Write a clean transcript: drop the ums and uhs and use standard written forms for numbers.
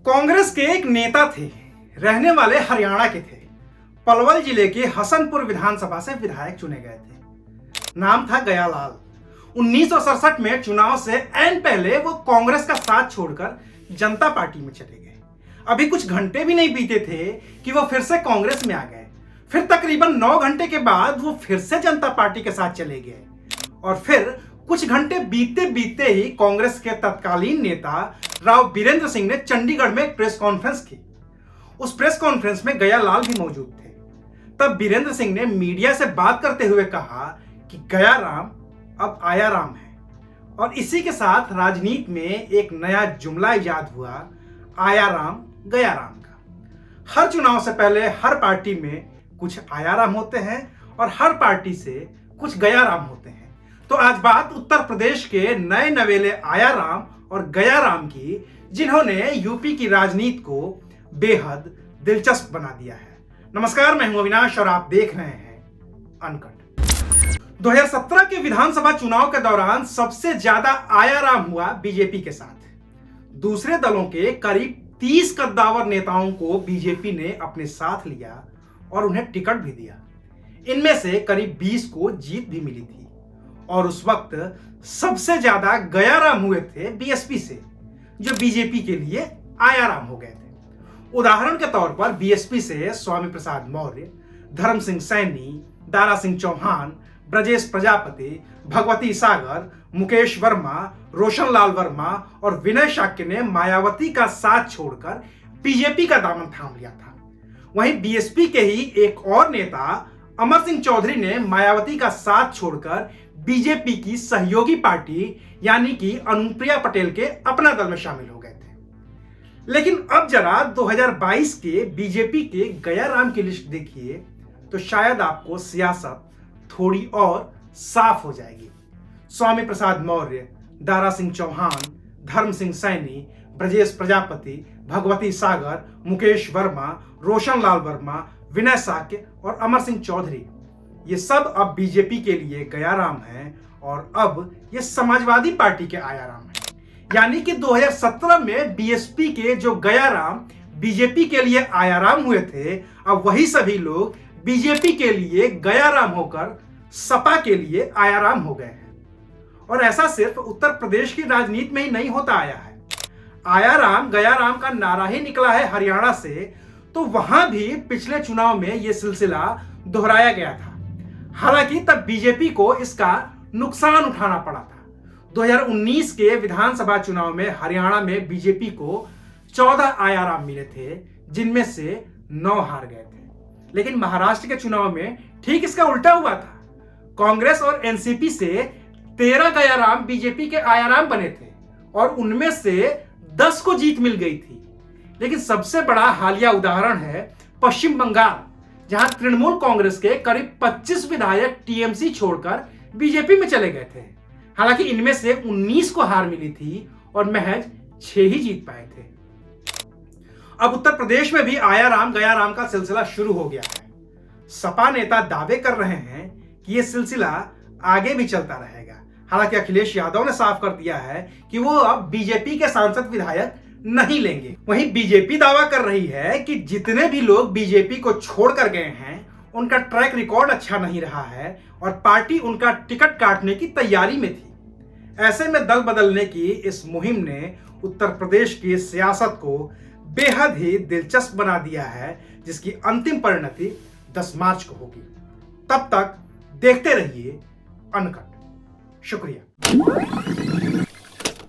कांग्रेस के एक नेता थे, रहने वाले हरियाणा के थे। पलवल जिले के हसनपुर विधानसभा से विधायक चुने गए थे। नाम था गयालाल। 1967 में चुनाव से ऐन पहले वो कांग्रेस का साथ छोड़कर जनता पार्टी में चले गए। अभी कुछ घंटे भी नहीं बीते थे कि वो फिर से कांग्रेस में आ गए। फिर तकरीबन 9 घंटे के बाद वो फिर से जनता पार्टी के साथ चले गए और फिर कुछ घंटे बीतते बीतते ही कांग्रेस के तत्कालीन नेता राव बीरेंद्र सिंह ने चंडीगढ़ में एक प्रेस कॉन्फ्रेंस की। उस प्रेस कॉन्फ्रेंस में गयालाल भी मौजूद थे। तब बीरेंद्र सिंह ने मीडिया से बात करते हुए कहा कि गया राम अब आया राम है और इसी के साथ राजनीति में एक नया जुमला इजाद हुआ, आया राम गया राम का। हर चुनाव से पहले हर पार्टी में कुछ आया राम होते हैं और हर पार्टी से कुछ गया राम होते हैं। तो आज बात उत्तर प्रदेश के नए नवेले आया राम और गया राम की, जिन्होंने यूपी की राजनीति को बेहद दिलचस्प बना दिया है। नमस्कार, मैं हूं अविनाश और आप देख रहे हैं अनकट। 2017 के विधानसभा चुनाव के दौरान सबसे ज्यादा आया राम हुआ बीजेपी के साथ। दूसरे दलों के करीब 30 कद्दावर नेताओं को बीजेपी ने अपने साथ लिया और उन्हें टिकट भी दिया। इनमें से करीब 20 को जीत भी मिली थी और उस वक्त सबसे ज्यादा गया राम हुए थे बीएसपी से, जो बीजेपी के लिए आया राम हो गए थे। उदाहरण के तौर पर बीएसपी से स्वामी प्रसाद मौर्य, धर्म सिंह सैनी, दारा सिंह चौहान, ब्रजेश प्रजापति, भगवती सागर, मुकेश वर्मा, रोशन लाल वर्मा और विनय शाक्य ने मायावती का साथ छोड़कर बीजेपी का दामन थाम लिया था। वहीं बीएसपी के ही एक और नेता अमर सिंह चौधरी ने मायावती का साथ छोड़कर बीजेपी की सहयोगी पार्टी यानी कि अनुप्रिया पटेल के अपना दल में शामिल हो गए थे। लेकिन अब जरा 2022 के बीजेपी के गया राम की लिस्ट देखिए तो शायद आपको सियासत थोड़ी और साफ हो जाएगी। स्वामी प्रसाद मौर्य, दारा सिंह चौहान, धर्म सिंह सैनी, ब्रजेश प्रजापति, भगवती सागर, मुकेश वर्मा, रोशन लाल वर्मा, विनय शाक्य और अमर सिंह चौधरी, ये सब अब बीजेपी के लिए गया राम हैं और अब ये समाजवादी पार्टी के आया राम हैं। यानी कि 2017 में बीएसपी के जो गया राम बीजेपी के लिए आया राम हुए थे, अब वही सभी लोग बीजेपी के लिए गया राम होकर सपा के लिए आया राम हो गए हैं। और ऐसा सिर्फ उत्तर प्रदेश की राजनीति में ही नहीं होता आया है। आया राम गया राम का नारा ही निकला है हरियाणा से, तो वहां भी पिछले चुनाव में यह सिलसिला दोहराया गया था। हालांकि तब बीजेपी को इसका नुकसान उठाना पड़ा था। 2019 के विधानसभा चुनाव में हरियाणा में बीजेपी को 14 आया राम मिले थे, जिनमें से 9 हार गए थे। लेकिन महाराष्ट्र के चुनाव में ठीक इसका उल्टा हुआ था। कांग्रेस और एनसीपी से 13 गया राम बीजेपी के आया राम बने थे और उनमें से 10 को जीत मिल गई थी। लेकिन सबसे बड़ा हालिया उदाहरण है पश्चिम बंगाल, जहां तृणमूल कांग्रेस के करीब 25 विधायक टीएमसी छोड़कर बीजेपी में चले गए थे। हालांकि इनमें से 19 को हार मिली थी और महज 6 ही जीत पाए थे। अब उत्तर प्रदेश में भी आया राम गया राम का सिलसिला शुरू हो गया है। सपा नेता दावे कर रहे हैं कि यह सिलसिला आगे भी चलता रहेगा। हालांकि अखिलेश यादव ने साफ कर दिया है कि वो अब बीजेपी के सांसद विधायक नहीं लेंगे। वहीं बीजेपी दावा कर रही है कि जितने भी लोग बीजेपी को छोड़कर गए हैं उनका ट्रैक रिकॉर्ड अच्छा नहीं रहा है और पार्टी उनका टिकट काटने की तैयारी में थी। ऐसे में दल बदलने की इस मुहिम ने उत्तर प्रदेश की सियासत को बेहद ही दिलचस्प बना दिया है, जिसकी अंतिम परिणति 10 मार्च को होगी। तब तक देखते रहिए अनकट। शुक्रिया।